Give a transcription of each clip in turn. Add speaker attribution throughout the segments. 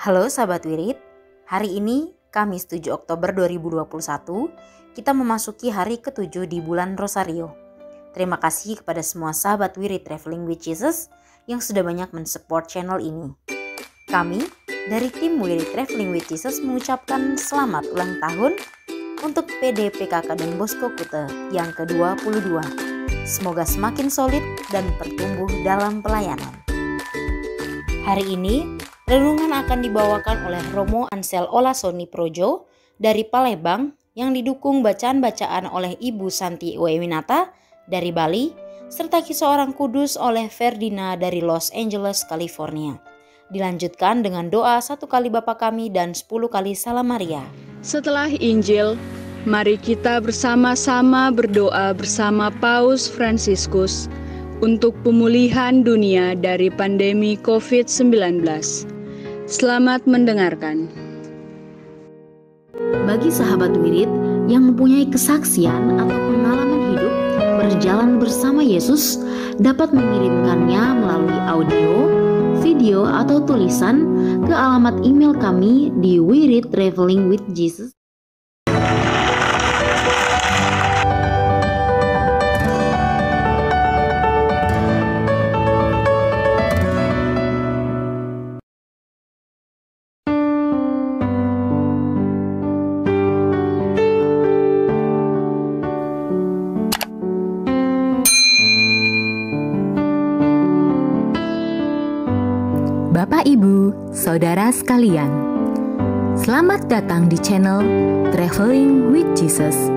Speaker 1: Halo sahabat Wirid, hari ini Kamis 7 Oktober 2021, kita memasuki hari ke-7 di bulan Rosario. Terima kasih kepada semua sahabat Wirid Traveling with Jesus yang sudah banyak mensupport channel ini. Kami dari tim Wirid Traveling with Jesus mengucapkan selamat ulang tahun untuk PD PKK Don Bosco Kute yang ke-22. Semoga semakin solid dan bertumbuh dalam pelayanan. Hari ini, renungan akan dibawakan oleh Romo Ansel Olasoni Projo dari Palembang yang didukung bacaan-bacaan oleh Ibu Santi Wewinata dari Bali serta Kisah Orang Kudus oleh Ferdina dari Los Angeles, California. Dilanjutkan dengan doa 1 kali Bapa Kami dan 10 kali Salam Maria.
Speaker 2: Setelah Injil, mari kita bersama-sama berdoa bersama Paus Fransiskus untuk pemulihan dunia dari pandemi COVID-19. Selamat mendengarkan.
Speaker 3: Bagi sahabat Wirid yang mempunyai kesaksian atau pengalaman hidup berjalan bersama Yesus, dapat mengirimkannya melalui audio, video, atau tulisan ke alamat email kami di wiridtravelingwithjesus.
Speaker 4: Bapak, Ibu, Saudara sekalian, selamat datang di channel Traveling with Jesus,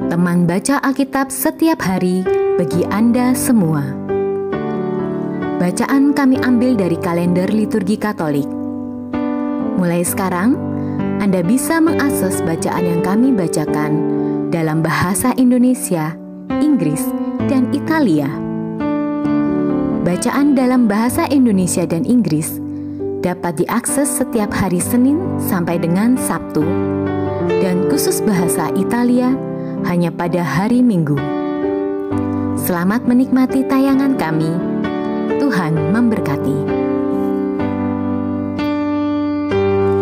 Speaker 4: teman baca Alkitab setiap hari bagi Anda semua. Bacaan kami ambil dari kalender liturgi Katolik. Mulai sekarang, Anda bisa mengakses bacaan yang kami bacakan dalam bahasa Indonesia, Inggris, dan Italia. Bacaan dalam bahasa Indonesia dan Inggris dapat diakses setiap hari Senin sampai dengan Sabtu, dan khusus bahasa Italia hanya pada hari Minggu. Selamat menikmati tayangan kami. Tuhan memberkati.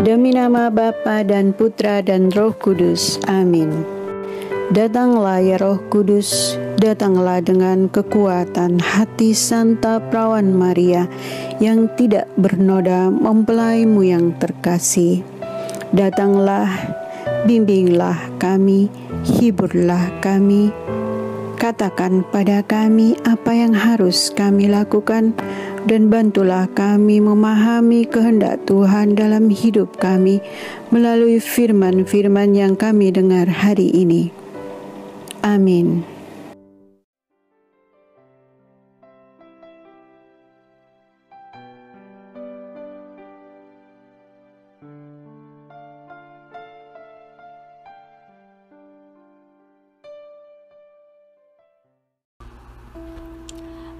Speaker 5: Demi nama Bapa dan Putra dan Roh Kudus. Amin. Datanglah ya Roh Kudus, datanglah dengan kekuatan hati Santa Perawan Maria yang tidak bernoda mempelaimu yang terkasih. Datanglah, bimbinglah kami, hiburlah kami, katakan pada kami apa yang harus kami lakukan, dan bantulah kami memahami kehendak Tuhan dalam hidup kami melalui firman-firman yang kami dengar hari ini. Amin.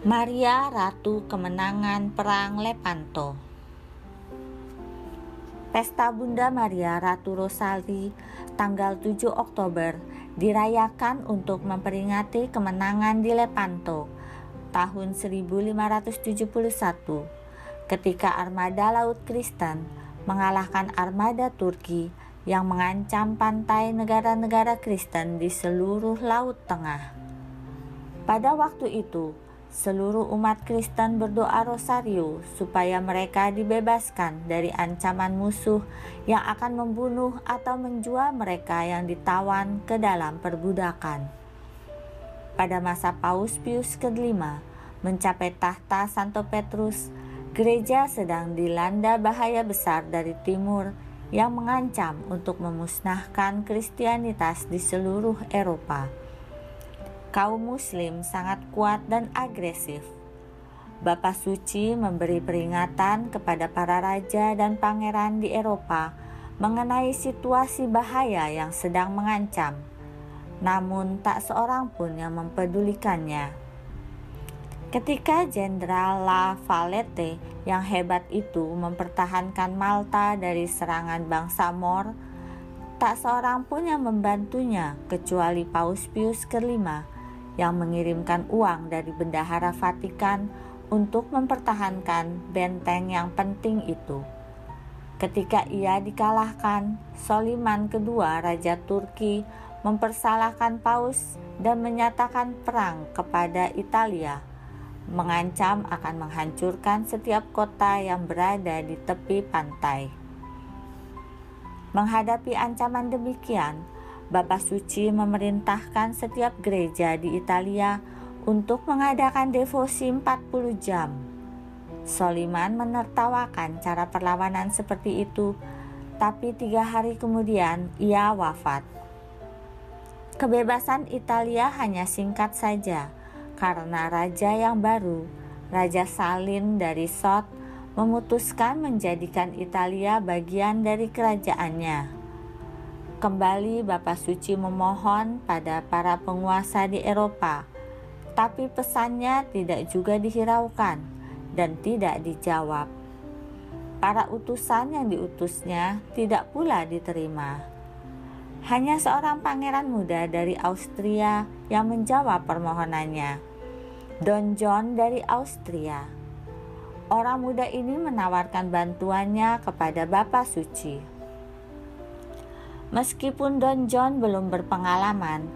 Speaker 6: Maria Ratu Kemenangan Perang Lepanto. Pesta Bunda Maria Ratu Rosali tanggal 7 Oktober dirayakan untuk memperingati kemenangan di Lepanto tahun 1571 ketika armada laut Kristen mengalahkan armada Turki yang mengancam pantai negara-negara Kristen di seluruh Laut Tengah. Pada waktu itu, seluruh umat Kristen berdoa rosario supaya mereka dibebaskan dari ancaman musuh yang akan membunuh atau menjual mereka yang ditawan ke dalam perbudakan. Pada masa Paus Pius ke-5 mencapai tahta Santo Petrus, gereja sedang dilanda bahaya besar dari timur yang mengancam untuk memusnahkan Kristianitas di seluruh Eropa. Kaum Muslim sangat kuat dan agresif. Bapa Suci memberi peringatan kepada para raja dan pangeran di Eropa mengenai situasi bahaya yang sedang mengancam. Namun tak seorang pun yang mempedulikannya. Ketika Jenderal La Valette yang hebat itu mempertahankan Malta dari serangan bangsa Moor, tak seorang pun yang membantunya kecuali Paus Pius ke-5 yang mengirimkan uang dari Bendahara Vatikan untuk mempertahankan benteng yang penting itu. Ketika ia dikalahkan, Soliman kedua, Raja Turki, mempersalahkan Paus dan menyatakan perang kepada Italia, mengancam akan menghancurkan setiap kota yang berada di tepi pantai. Menghadapi ancaman demikian, Bapa Suci memerintahkan setiap gereja di Italia untuk mengadakan devosi 40 jam. Soliman menertawakan cara perlawanan seperti itu, tapi 3 hari kemudian ia wafat. Kebebasan Italia hanya singkat saja, karena raja yang baru, Raja Salin dari Sot, memutuskan menjadikan Italia bagian dari kerajaannya. Kembali Bapa Suci memohon pada para penguasa di Eropa, tapi pesannya tidak juga dihiraukan dan tidak dijawab. Para utusan yang diutusnya tidak pula diterima. Hanya seorang pangeran muda dari Austria yang menjawab permohonannya, Don John dari Austria. Orang muda ini menawarkan bantuannya kepada Bapa Suci. Meskipun Don John belum berpengalaman,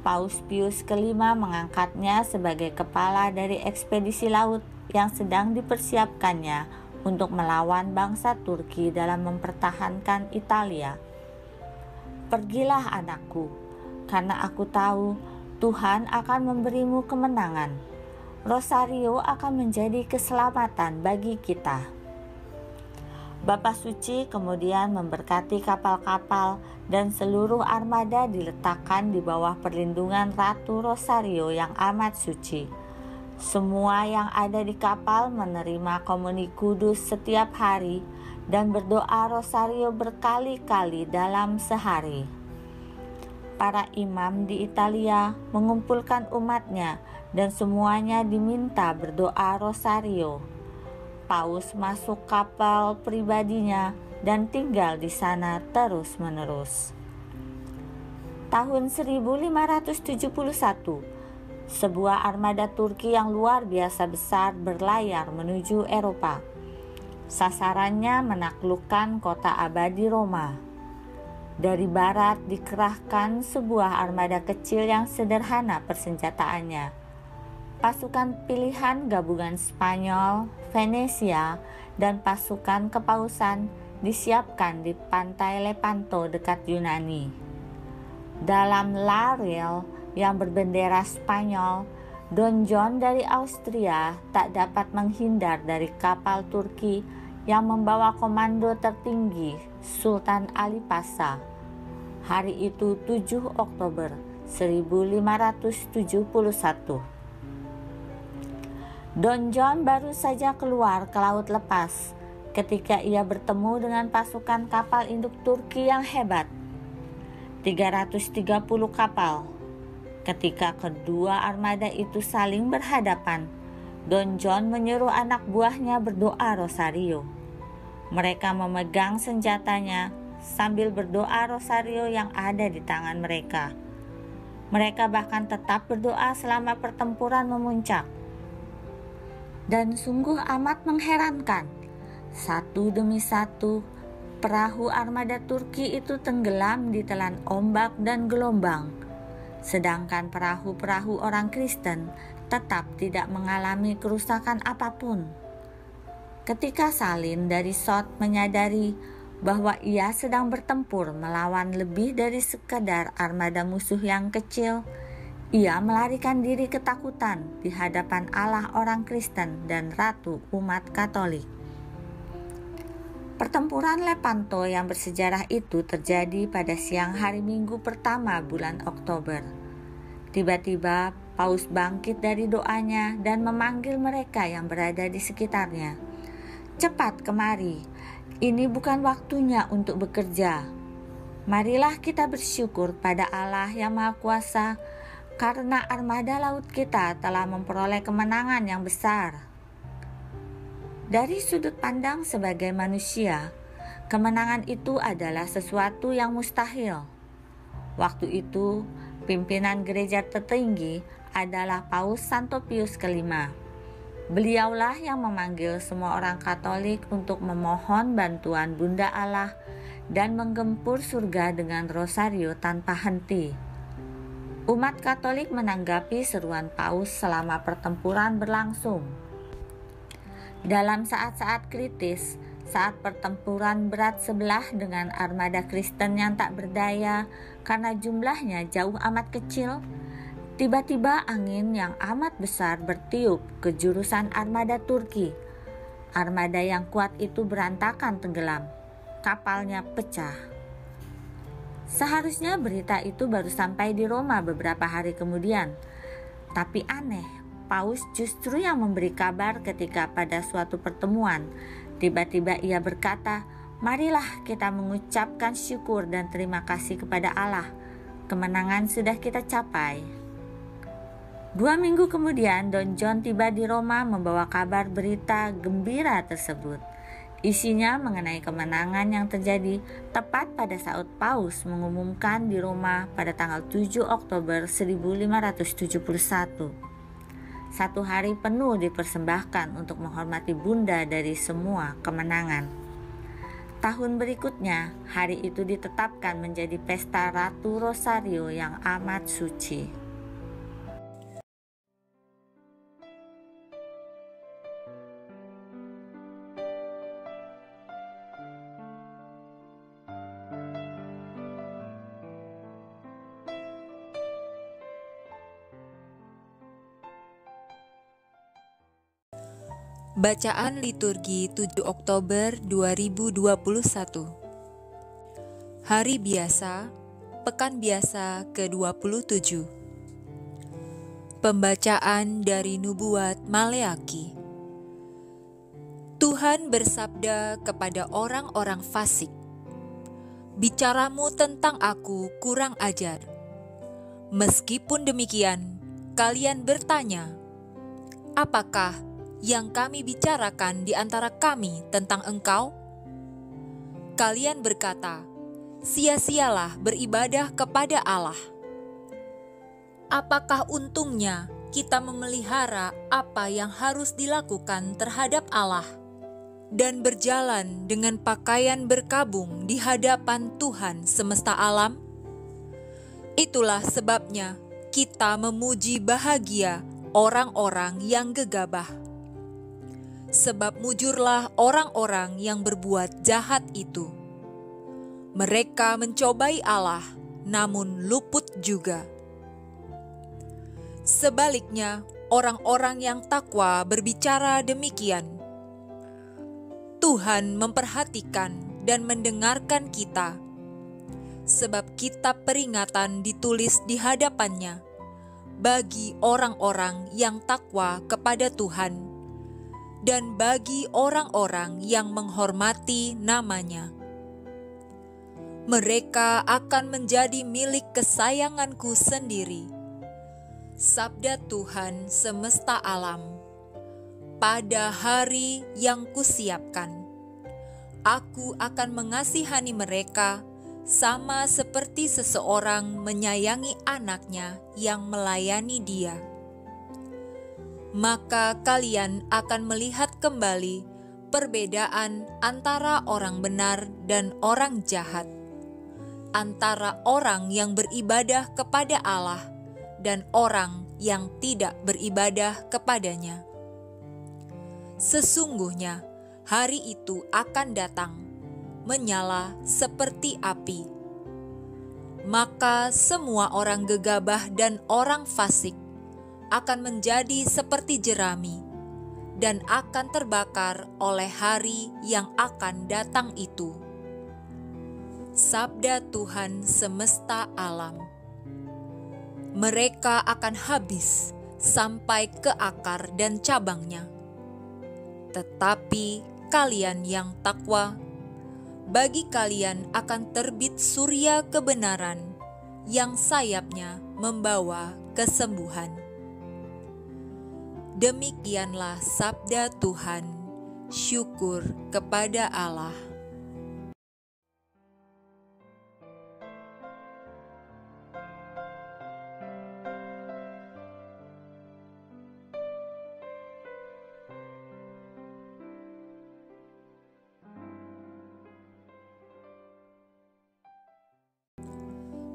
Speaker 6: Paus Pius kelima mengangkatnya sebagai kepala dari ekspedisi laut yang sedang dipersiapkannya untuk melawan bangsa Turki dalam mempertahankan Italia. Pergilah anakku, karena aku tahu Tuhan akan memberimu kemenangan. Rosario akan menjadi keselamatan bagi kita. Bapa Suci kemudian memberkati kapal-kapal dan seluruh armada diletakkan di bawah perlindungan Ratu Rosario yang amat suci. Semua yang ada di kapal menerima komuni kudus setiap hari dan berdoa Rosario berkali-kali dalam sehari. Para imam di Italia mengumpulkan umatnya dan semuanya diminta berdoa Rosario. Paus masuk kapal pribadinya dan tinggal di sana terus-menerus. Tahun 1571, sebuah armada Turki yang luar biasa besar berlayar menuju Eropa. Sasarannya menaklukkan kota abadi Roma. Dari barat dikerahkan sebuah armada kecil yang sederhana persenjataannya. Pasukan pilihan gabungan Spanyol, Venesia, dan pasukan kepausan disiapkan di pantai Lepanto dekat Yunani. Dalam La Real yang berbendera Spanyol, Don John dari Austria tak dapat menghindar dari kapal Turki yang membawa komando tertinggi Sultan Ali Pasha. Hari itu 7 Oktober 1571. Don John baru saja keluar ke laut lepas ketika ia bertemu dengan pasukan kapal induk Turki yang hebat, 330 kapal. Ketika kedua armada itu saling berhadapan, Don John menyuruh anak buahnya berdoa Rosario. Mereka memegang senjatanya sambil berdoa Rosario yang ada di tangan mereka. Mereka bahkan tetap berdoa selama pertempuran memuncak. Dan sungguh amat mengherankan, satu demi satu, perahu armada Turki itu tenggelam di telan ombak dan gelombang. Sedangkan perahu-perahu orang Kristen tetap tidak mengalami kerusakan apapun. Ketika Salin dari Sot menyadari bahwa ia sedang bertempur melawan lebih dari sekadar armada musuh yang kecil, ia melarikan diri ketakutan di hadapan Allah orang Kristen dan Ratu umat Katolik. Pertempuran Lepanto yang bersejarah itu terjadi pada siang hari Minggu pertama bulan Oktober. Tiba-tiba Paus bangkit dari doanya dan memanggil mereka yang berada di sekitarnya. "Cepat kemari, ini bukan waktunya untuk bekerja. Marilah kita bersyukur pada Allah yang Maha Kuasa karena armada laut kita telah memperoleh kemenangan yang besar." Dari sudut pandang sebagai manusia, kemenangan itu adalah sesuatu yang mustahil. Waktu itu, pimpinan gereja tertinggi adalah Paus Santo Pius kelima. Beliaulah yang memanggil semua orang Katolik untuk memohon bantuan Bunda Allah dan menggempur surga dengan rosario tanpa henti. Umat Katolik menanggapi seruan Paus selama pertempuran berlangsung. Dalam saat-saat kritis, saat pertempuran berat sebelah dengan armada Kristen yang tak berdaya karena jumlahnya jauh amat kecil, tiba-tiba angin yang amat besar bertiup ke jurusan armada Turki. Armada yang kuat itu berantakan tenggelam. Kapalnya pecah. Seharusnya berita itu baru sampai di Roma beberapa hari kemudian. Tapi aneh, Paus justru yang memberi kabar ketika pada suatu pertemuan. Tiba-tiba ia berkata, "Marilah kita mengucapkan syukur dan terima kasih kepada Allah. Kemenangan sudah kita capai." 2 minggu kemudian, Don John tiba di Roma membawa kabar berita gembira tersebut. Isinya mengenai kemenangan yang terjadi tepat pada saat Paus mengumumkan di Roma pada tanggal 7 Oktober 1571. 1 hari penuh dipersembahkan untuk menghormati Bunda dari semua kemenangan. Tahun berikutnya, hari itu ditetapkan menjadi pesta Ratu Rosario yang amat suci.
Speaker 7: Bacaan liturgi 7 Oktober 2021. Hari biasa, pekan biasa ke-27. Pembacaan dari nubuat Maleaki. Tuhan bersabda kepada orang-orang fasik, "Bicaramu tentang aku kurang ajar. Meskipun demikian, kalian bertanya, apakah yang kami bicarakan di antara kami tentang engkau? Kalian berkata, sia-sialah beribadah kepada Allah. Apakah untungnya kita memelihara apa yang harus dilakukan terhadap Allah dan berjalan dengan pakaian berkabung di hadapan Tuhan semesta alam? Itulah sebabnya kita memuji bahagia orang-orang yang gegabah. Sebab mujurlah orang-orang yang berbuat jahat itu. Mereka mencobai Allah, namun luput juga. Sebaliknya, orang-orang yang takwa berbicara demikian. Tuhan memperhatikan dan mendengarkan kita, sebab kitab peringatan ditulis di hadapannya bagi orang-orang yang takwa kepada Tuhan dan bagi orang-orang yang menghormati namanya. Mereka akan menjadi milik kesayanganku sendiri. Sabda Tuhan semesta alam. Pada hari yang kusiapkan, aku akan mengasihani mereka sama seperti seseorang menyayangi anaknya yang melayani dia. Maka kalian akan melihat kembali perbedaan antara orang benar dan orang jahat, antara orang yang beribadah kepada Allah dan orang yang tidak beribadah kepadanya. Sesungguhnya hari itu akan datang, menyala seperti api. Maka semua orang gegabah dan orang fasik akan menjadi seperti jerami dan akan terbakar oleh hari yang akan datang itu. Sabda Tuhan semesta alam. Mereka akan habis sampai ke akar dan cabangnya. Tetapi kalian yang takwa, bagi kalian akan terbit surya kebenaran yang sayapnya membawa kesembuhan. Demikianlah sabda Tuhan. Syukur kepada Allah.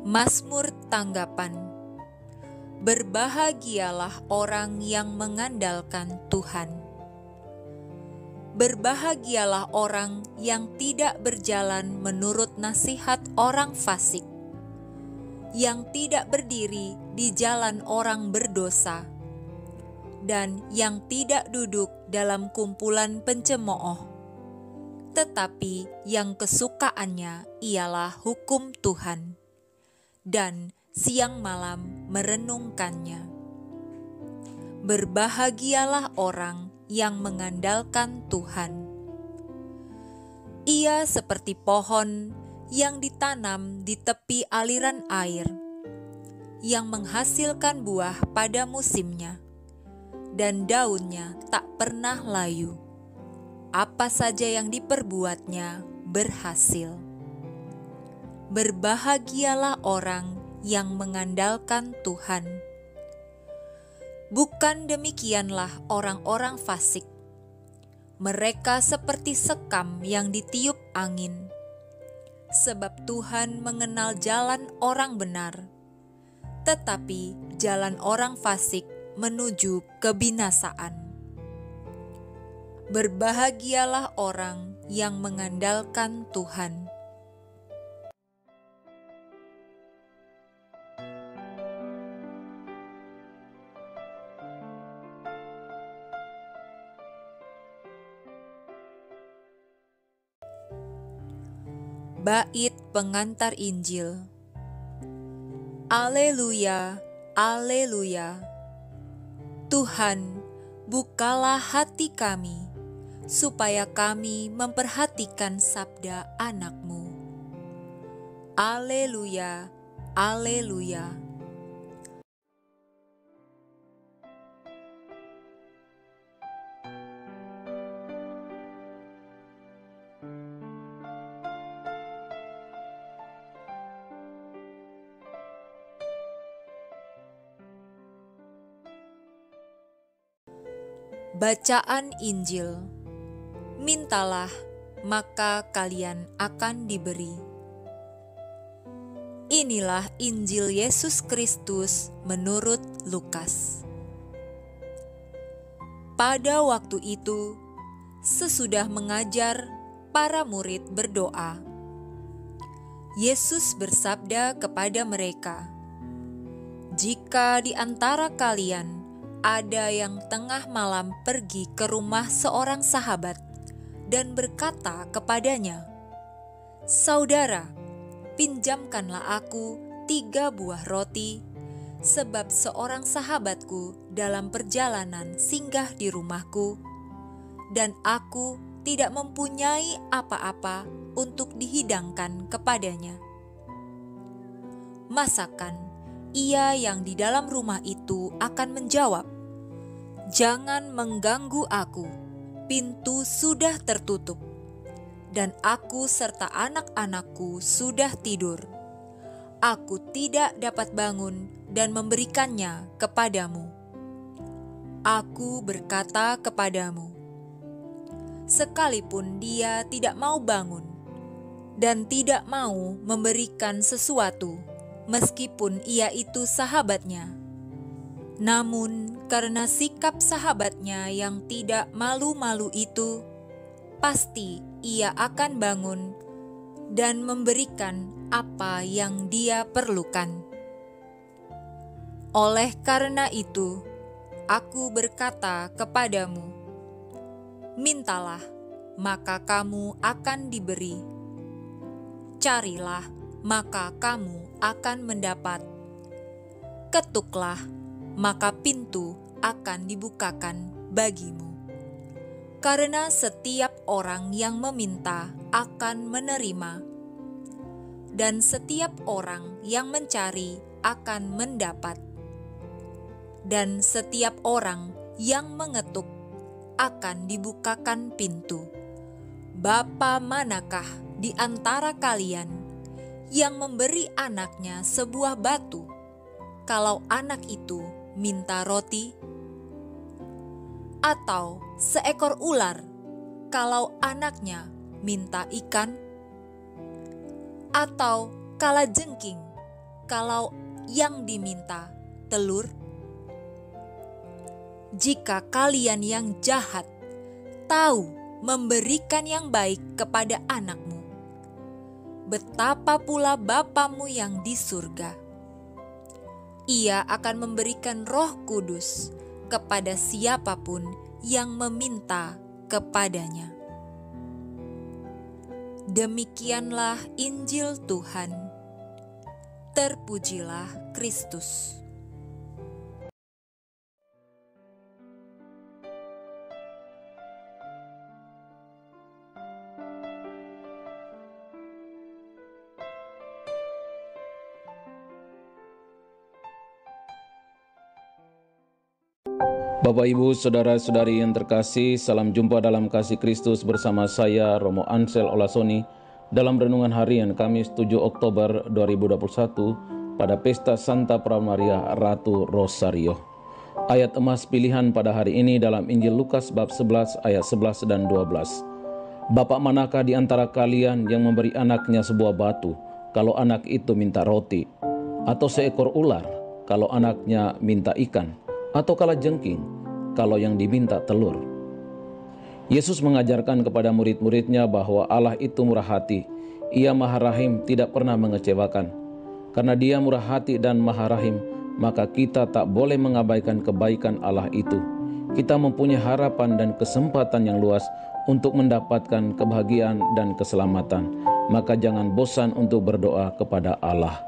Speaker 7: Mazmur tanggapan. Berbahagialah orang yang mengandalkan Tuhan. Berbahagialah orang yang tidak berjalan menurut nasihat orang fasik, yang tidak berdiri di jalan orang berdosa, dan yang tidak duduk dalam kumpulan pencemooh, tetapi yang kesukaannya ialah hukum Tuhan, dan siang malam merenungkannya. Berbahagialah orang yang mengandalkan Tuhan. Ia seperti pohon yang ditanam di tepi aliran air, yang menghasilkan buah pada musimnya, dan daunnya tak pernah layu. Apa saja yang diperbuatnya berhasil. Berbahagialah orang yang mengandalkan Tuhan. Bukan demikianlah orang-orang fasik. Mereka seperti sekam yang ditiup angin. Sebab Tuhan mengenal jalan orang benar, tetapi jalan orang fasik menuju kebinasaan. Berbahagialah orang yang mengandalkan Tuhan. Bait pengantar Injil. Alleluia, alleluia. Tuhan, bukalah hati kami, supaya kami memperhatikan sabda anak-Mu. Alleluia, alleluia. Bacaan Injil. Mintalah, maka kalian akan diberi. Inilah Injil Yesus Kristus menurut Lukas. Pada waktu itu, sesudah mengajar, para murid berdoa. Yesus bersabda kepada mereka, "Jika di antara kalian ada yang tengah malam pergi ke rumah seorang sahabat dan berkata kepadanya, 'Saudara, pinjamkanlah aku 3 buah roti, sebab seorang sahabatku dalam perjalanan singgah di rumahku, dan aku tidak mempunyai apa-apa untuk dihidangkan kepadanya.' Masakan ia yang di dalam rumah itu akan menjawab, 'Jangan mengganggu aku, pintu sudah tertutup, dan aku serta anak-anakku sudah tidur. Aku tidak dapat bangun dan memberikannya kepadamu.' Aku berkata kepadamu, sekalipun dia tidak mau bangun dan tidak mau memberikan sesuatu, meskipun ia itu sahabatnya, namun karena sikap sahabatnya yang tidak malu-malu itu, pasti ia akan bangun dan memberikan apa yang dia perlukan. Oleh karena itu, aku berkata kepadamu, mintalah, maka kamu akan diberi. Carilah, maka kamu akan mendapat. Ketuklah, maka pintu akan dibukakan bagimu. Karena setiap orang yang meminta akan menerima, dan setiap orang yang mencari akan mendapat, dan setiap orang yang mengetuk akan dibukakan pintu. Bapa manakah di antara kalian yang memberi anaknya sebuah batu, kalau anak itu minta roti? Atau seekor ular, kalau anaknya minta ikan? Atau kalajengking, jikalau yang diminta telur? Jika kalian yang jahat tahu memberikan yang baik kepada anakmu, betapa pula Bapamu yang di surga. Ia akan memberikan Roh Kudus kepada siapapun yang meminta kepadanya. Demikianlah Injil Tuhan. Terpujilah Kristus.
Speaker 8: Bapak, Ibu, Saudara-saudari yang terkasih, salam jumpa dalam kasih Kristus bersama saya, Romo Ansel Olasoni, dalam renungan harian Kamis 7 Oktober 2021 pada Pesta Santa Pramaria Ratu Rosario. Ayat emas pilihan pada hari ini dalam Injil Lukas bab 11 ayat 11 dan 12. Bapak manakah di antara kalian yang memberi anaknya sebuah batu kalau anak itu minta roti, atau seekor ular kalau anaknya minta ikan, atau kalajengking kalau yang diminta telur? Yesus mengajarkan kepada murid-muridnya bahwa Allah itu murah hati. Ia maha rahim, tidak pernah mengecewakan. Karena Dia murah hati dan maha rahim, maka kita tak boleh mengabaikan kebaikan Allah itu. Kita mempunyai harapan dan kesempatan yang luas untuk mendapatkan kebahagiaan dan keselamatan. Maka jangan bosan untuk berdoa kepada Allah.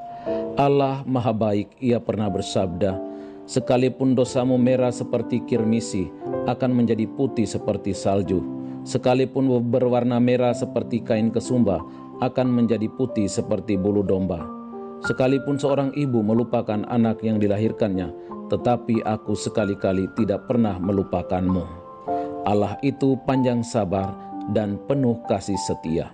Speaker 8: Allah maha baik, Ia pernah bersabda, sekalipun dosamu merah seperti kirmisi, akan menjadi putih seperti salju. Sekalipun berwarna merah seperti kain kesumba, akan menjadi putih seperti bulu domba. Sekalipun seorang ibu melupakan anak yang dilahirkannya, tetapi aku sekali-kali tidak pernah melupakanmu. Allah itu panjang sabar dan penuh kasih setia.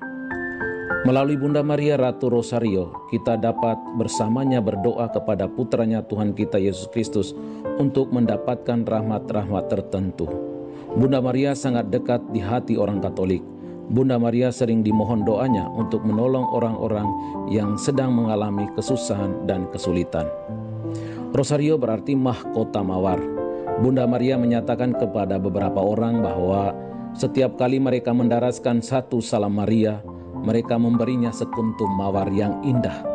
Speaker 8: Melalui Bunda Maria Ratu Rosario, kita dapat bersamanya berdoa kepada putranya Tuhan kita Yesus Kristus untuk mendapatkan rahmat-rahmat tertentu. Bunda Maria sangat dekat di hati orang Katolik. Bunda Maria sering dimohon doanya untuk menolong orang-orang yang sedang mengalami kesusahan dan kesulitan. Rosario berarti mahkota mawar. Bunda Maria menyatakan kepada beberapa orang bahwa setiap kali mereka mendaraskan satu salam Maria, mereka memberinya sekuntum mawar yang indah.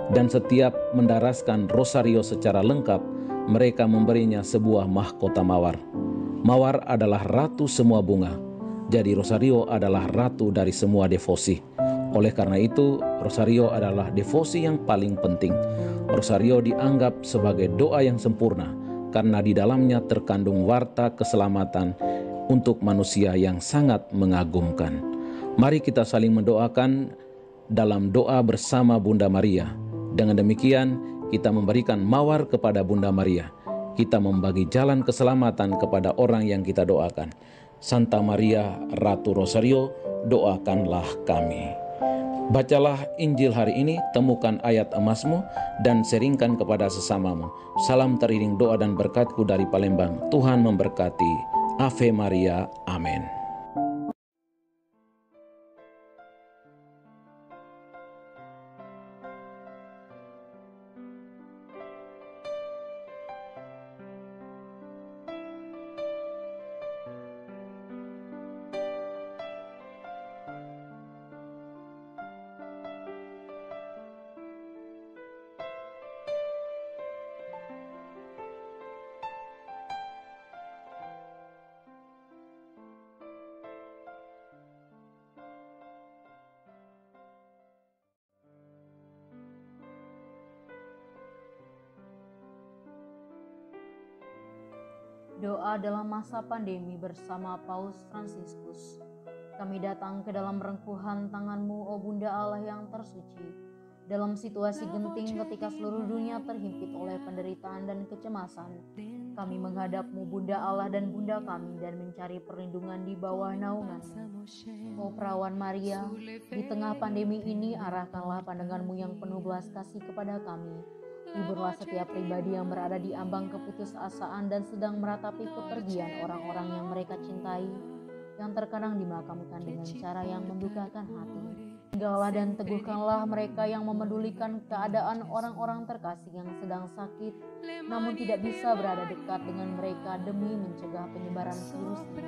Speaker 8: Dan setiap mendaraskan rosario secara lengkap, mereka memberinya sebuah mahkota mawar. Mawar adalah ratu semua bunga. Jadi rosario adalah ratu dari semua devosi. Oleh karena itu, rosario adalah devosi yang paling penting. Rosario dianggap sebagai doa yang sempurna karena di dalamnya terkandung warta keselamatan untuk manusia yang sangat mengagumkan. Mari kita saling mendoakan dalam doa bersama Bunda Maria. Dengan demikian, kita memberikan mawar kepada Bunda Maria. Kita membagi jalan keselamatan kepada orang yang kita doakan. Santa Maria Ratu Rosario, doakanlah kami. Bacalah Injil hari ini, temukan ayat emasmu, dan sharingkan kepada sesamamu. Salam teriring doa dan berkatku dari Palembang. Tuhan memberkati. Ave Maria. Amin.
Speaker 1: Doa dalam masa pandemi bersama Paus Fransiskus. Kami datang ke dalam rengkuhan tangan-Mu, O Bunda Allah yang tersuci. Dalam situasi genting ketika seluruh dunia terhimpit oleh penderitaan dan kecemasan, kami menghadap-Mu, Bunda Allah dan Bunda kami, dan mencari perlindungan di bawah naungan-Mu. O Perawan Maria, di tengah pandemi ini arahkanlah pandangan-Mu yang penuh belas kasih kepada kami. Hiburlah setiap pribadi yang berada di ambang keputusasaan dan sedang meratapi kepergian orang-orang yang mereka cintai, yang terkadang dimakamkan dengan cara yang membukakan hati.
Speaker 9: Tinggallah dan teguhkanlah mereka yang memedulikan keadaan orang-orang terkasih yang sedang sakit, namun tidak bisa berada dekat dengan mereka demi mencegah penyebaran virus ini.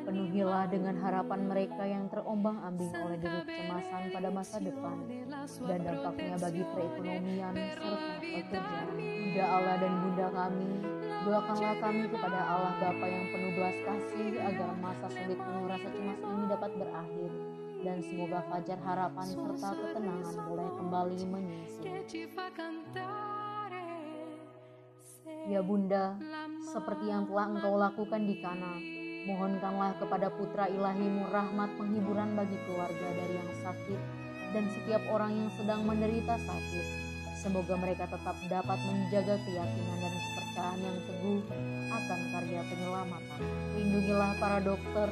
Speaker 9: Penuhilah dengan harapan mereka yang terombang-ambing oleh deru kecemasan pada masa depan dan dampaknya bagi perekonomian serta pekerjaan. Bunda Allah dan Bunda kami, doakanlah kami kepada Allah Bapa yang penuh belas kasih agar masa sulit penuh rasa cemas ini dapat berakhir dan semoga fajar harapan serta ketenangan boleh kembali menyusul. Ya Bunda, seperti yang telah Engkau lakukan di Kana, mohonkanlah kepada Putra Ilahimu rahmat penghiburan bagi keluarga dari yang sakit dan setiap orang yang sedang menderita sakit. Semoga mereka tetap dapat menjaga keyakinan dan kepercayaan yang teguh akan karya penyelamatan. Lindungilah para dokter,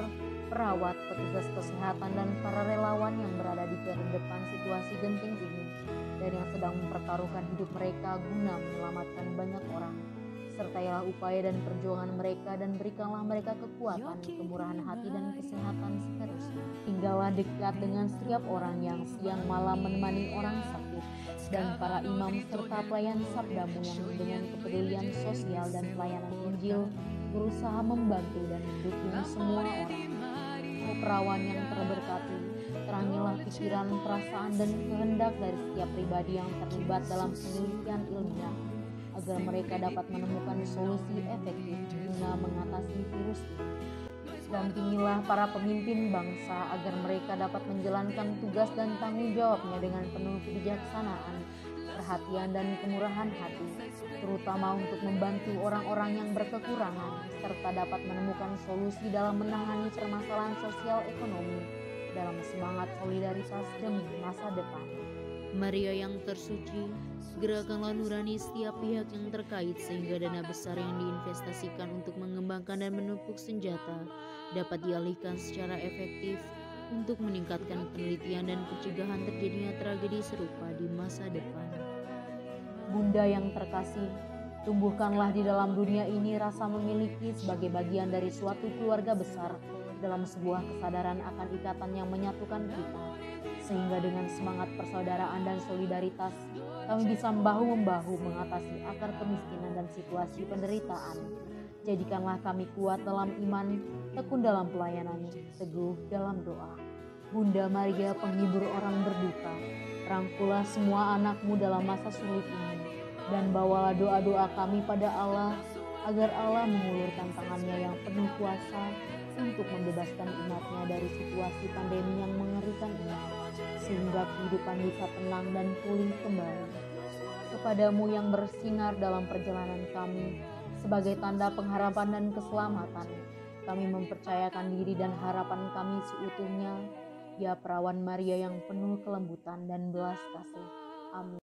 Speaker 9: perawat, petugas kesehatan, dan para relawan yang berada di garda depan situasi genting ini dan yang sedang mempertaruhkan hidup mereka guna menyelamatkan banyak orang. Sertailah upaya dan perjuangan mereka dan berikanlah mereka kekuatan, kemurahan hati, dan kesehatan seterusnya. Tinggallah dekat dengan setiap orang yang siang malam menemani orang sakit dan para imam serta pelayan sabdamu yang dengan kepedulian sosial dan pelayanan Injil berusaha membantu dan mendukung semua orang. Oh perawan yang terberkati, terangilah pikiran, perasaan, dan kehendak dari setiap pribadi yang terlibat dalam penelitian ilmiah agar mereka dapat menemukan solusi efektif guna mengatasi virus ini. Dampingilah para pemimpin bangsa agar mereka dapat menjalankan tugas dan tanggung jawabnya dengan penuh kebijaksanaan, perhatian, dan kemurahan hati, terutama untuk membantu orang-orang yang berkekurangan, serta dapat menemukan solusi dalam menangani permasalahan sosial ekonomi dalam semangat solidaritas demi masa depan.
Speaker 3: Maria yang tersuci, gerakanlah nurani setiap pihak yang terkait sehingga dana besar yang diinvestasikan untuk mengembangkan dan menumpuk senjata dapat dialihkan secara efektif untuk meningkatkan penelitian dan pencegahan terjadinya tragedi serupa di masa depan.
Speaker 9: Bunda yang terkasih, tumbuhkanlah di dalam dunia ini rasa memiliki sebagai bagian dari suatu keluarga besar dalam sebuah kesadaran akan ikatan yang menyatukan kita. Sehingga dengan semangat persaudaraan dan solidaritas, kami bisa bahu-membahu mengatasi akar kemiskinan dan situasi penderitaan. Jadikanlah kami kuat dalam iman, tekun dalam pelayanan, teguh dalam doa. Bunda Maria penghibur orang berduka, rangkulah semua anakmu dalam masa sulit ini, dan bawalah doa-doa kami pada Allah, agar Allah mengulurkan tangannya yang penuh kuasa untuk membebaskan umatnya dari situasi pandemi yang mengerikan ini, sehingga kehidupan bisa tenang dan pulih kembali. Kepadamu yang bersinar dalam perjalanan kami, sebagai tanda pengharapan dan keselamatan, kami mempercayakan diri dan harapan kami seutuhnya, ya Perawan Maria yang penuh kelembutan dan belas kasih. Amin.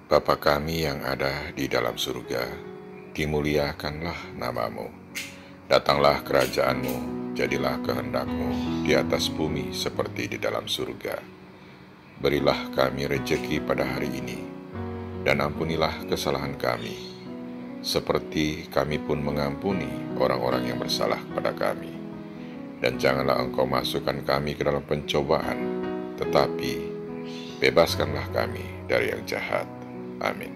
Speaker 10: Bapa kami yang ada di dalam surga, dimuliakanlah namamu. Datanglah kerajaanmu, jadilah kehendakmu di atas bumi seperti di dalam surga. Berilah kami rejeki pada hari ini, dan ampunilah kesalahan kami, seperti kami pun mengampuni orang-orang yang bersalah kepada kami. Dan janganlah Engkau masukkan kami ke dalam pencobaan, tetapi bebaskanlah kami dari yang jahat. Amin.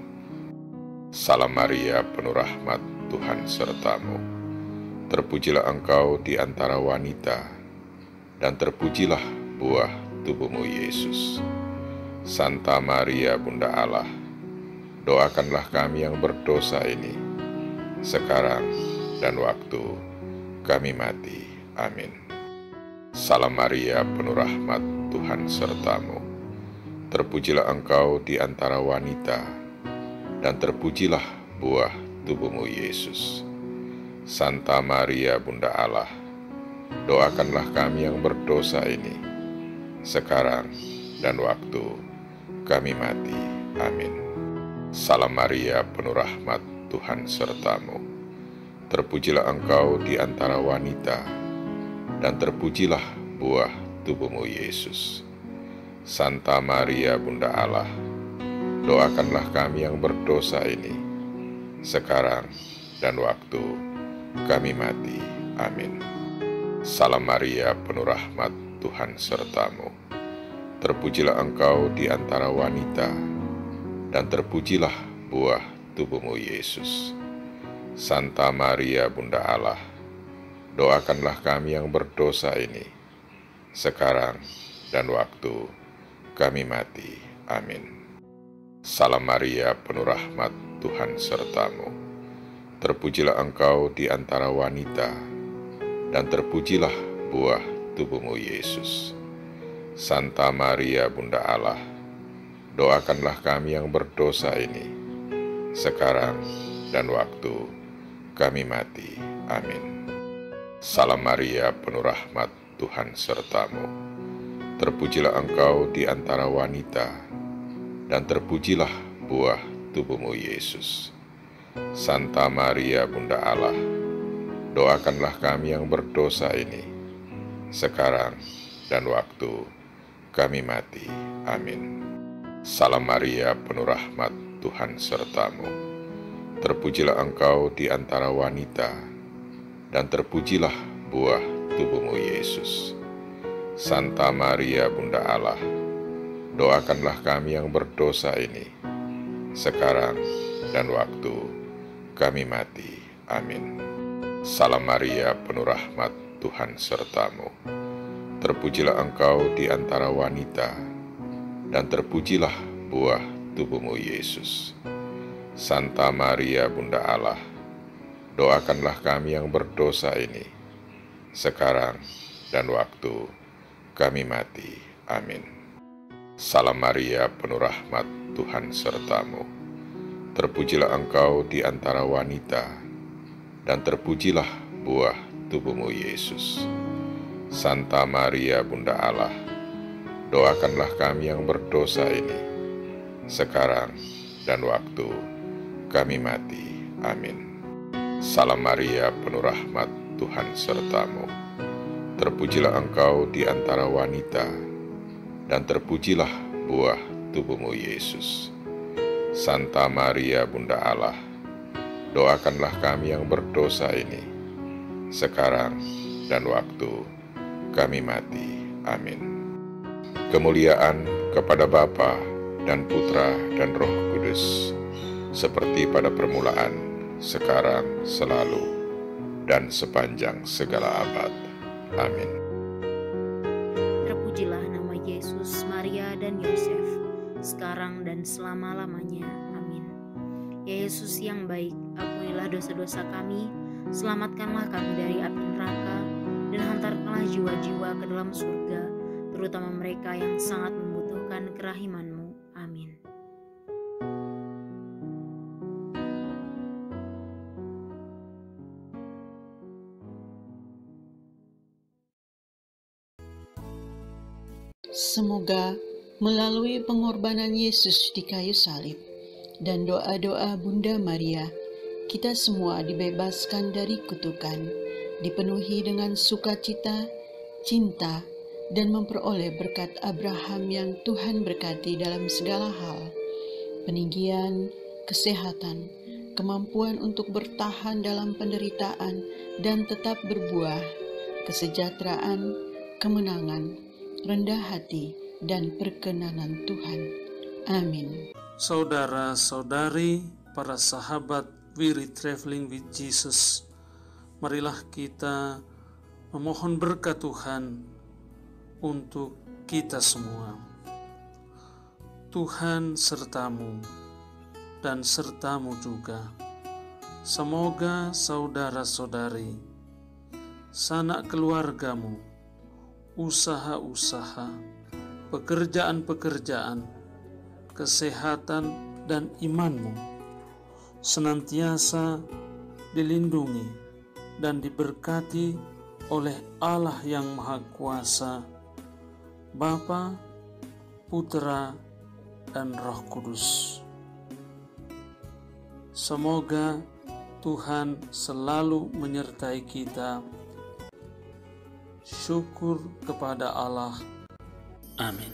Speaker 10: Salam Maria, penuh rahmat, Tuhan sertamu. Terpujilah engkau di antara wanita, dan terpujilah buah tubuhmu Yesus. Santa Maria, Bunda Allah, doakanlah kami yang berdosa ini, sekarang dan waktu kami mati. Amin. Salam Maria, penuh rahmat, Tuhan sertamu. Terpujilah engkau di antara wanita, dan terpujilah buah tubuhmu Yesus. Santa Maria, Bunda Allah, doakanlah kami yang berdosa ini, sekarang dan waktu kami mati. Amin. Salam Maria, penuh rahmat, Tuhan sertamu. Terpujilah engkau di antara wanita, dan terpujilah buah tubuhmu Yesus. Santa Maria, Bunda Allah, doakanlah kami yang berdosa ini, sekarang dan waktu kami mati. Amin. Salam Maria, penuh rahmat, Tuhan sertamu. Terpujilah engkau di antara wanita, dan terpujilah buah tubuhmu, Yesus. Santa Maria, Bunda Allah, doakanlah kami yang berdosa ini, sekarang dan waktu kami mati. Amin. Salam Maria, penuh rahmat, Tuhan sertamu. Terpujilah engkau di antara wanita, dan terpujilah buah tubuhmu, Yesus. Santa Maria, Bunda Allah, doakanlah kami yang berdosa ini, sekarang dan waktu kami mati. Amin. Salam Maria, penuh rahmat, Tuhan sertamu. Terpujilah engkau di antara wanita, dan terpujilah buah tubuhmu, Yesus. Santa Maria, Bunda Allah, doakanlah kami yang berdosa ini, sekarang dan waktu kami mati. Amin. Salam Maria, penuh rahmat, Tuhan sertamu. Terpujilah engkau di antara wanita, dan terpujilah buah tubuhmu, Yesus. Santa Maria, Bunda Allah, doakanlah kami yang berdosa ini, sekarang dan waktu kami mati. Amin. Salam Maria, penuh rahmat, Tuhan sertamu. Terpujilah engkau di antara wanita, dan terpujilah buah tubuhmu, Yesus. Santa Maria, Bunda Allah, doakanlah kami yang berdosa ini, sekarang dan waktu kami mati. Amin. Salam Maria, penuh rahmat, Tuhan sertamu. Terpujilah engkau di antara wanita, dan terpujilah buah tubuhmu, Yesus. Santa Maria, Bunda Allah, doakanlah kami yang berdosa ini, sekarang dan waktu kami mati. Amin. Salam Maria, penuh rahmat, Tuhan sertamu. Terpujilah engkau di antara wanita, dan terpujilah buah tubuhmu, Yesus. Santa Maria, Bunda Allah, doakanlah kami yang berdosa ini, sekarang dan waktu kami mati. Amin. Kemuliaan kepada Bapa dan Putra dan Roh Kudus, seperti pada permulaan, sekarang, selalu, dan sepanjang segala abad. Amin.
Speaker 1: Terpujilah nama Yesus, Maria, dan Yosef, sekarang dan selama-lamanya. Amin. Ya Yesus yang baik, ampunilah dosa-dosa kami, selamatkanlah kami dari api neraka, dan hantarkanlah jiwa-jiwa ke dalam surga, terutama mereka yang sangat membutuhkan kerahiman-Mu. Amin.
Speaker 5: Semoga melalui pengorbanan Yesus di kayu salib dan doa-doa Bunda Maria, kita semua dibebaskan dari kutukan, dipenuhi dengan sukacita, cinta, dan memperoleh berkat Abraham yang Tuhan berkati dalam segala hal, peninggian, kesehatan, kemampuan untuk bertahan dalam penderitaan dan tetap berbuah, kesejahteraan, kemenangan, rendah hati, dan perkenanan Tuhan. Amin.
Speaker 11: Saudara-saudari, para sahabat We Read Traveling with Jesus, marilah kita memohon berkat Tuhan untuk kita semua. Tuhan sertamu dan sertamu juga. Semoga saudara-saudari, sanak keluargamu, usaha-usaha, pekerjaan-pekerjaan, kesehatan, dan imanmu senantiasa dilindungi dan diberkati oleh Allah yang Maha Kuasa, Bapa, Putra, dan Roh Kudus. Semoga Tuhan selalu menyertai kita. Syukur kepada Allah. Amin.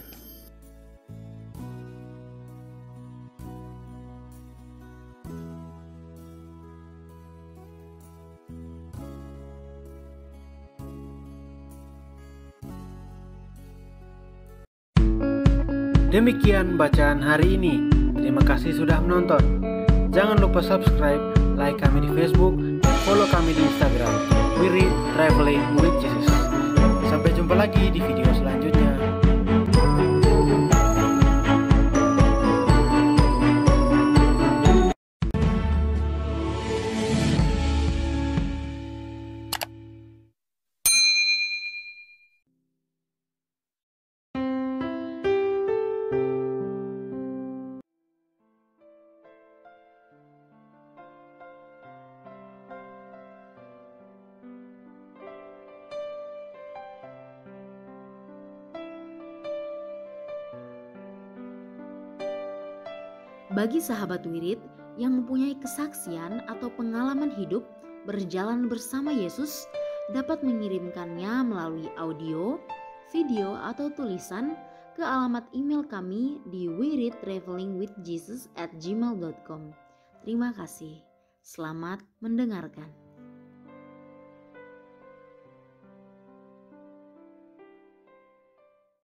Speaker 12: Demikian bacaan hari ini. Terima kasih sudah menonton. Jangan lupa subscribe, like kami di Facebook, dan follow kami di Instagram. We Read Traveling with Jesus. Sampai jumpa lagi di video selanjutnya.
Speaker 3: Bagi sahabat wirid yang mempunyai kesaksian atau pengalaman hidup berjalan bersama Yesus, dapat mengirimkannya melalui audio, video, atau tulisan ke alamat email kami di wereadtravelingwithjesus@gmail.com. Terima kasih. Selamat mendengarkan.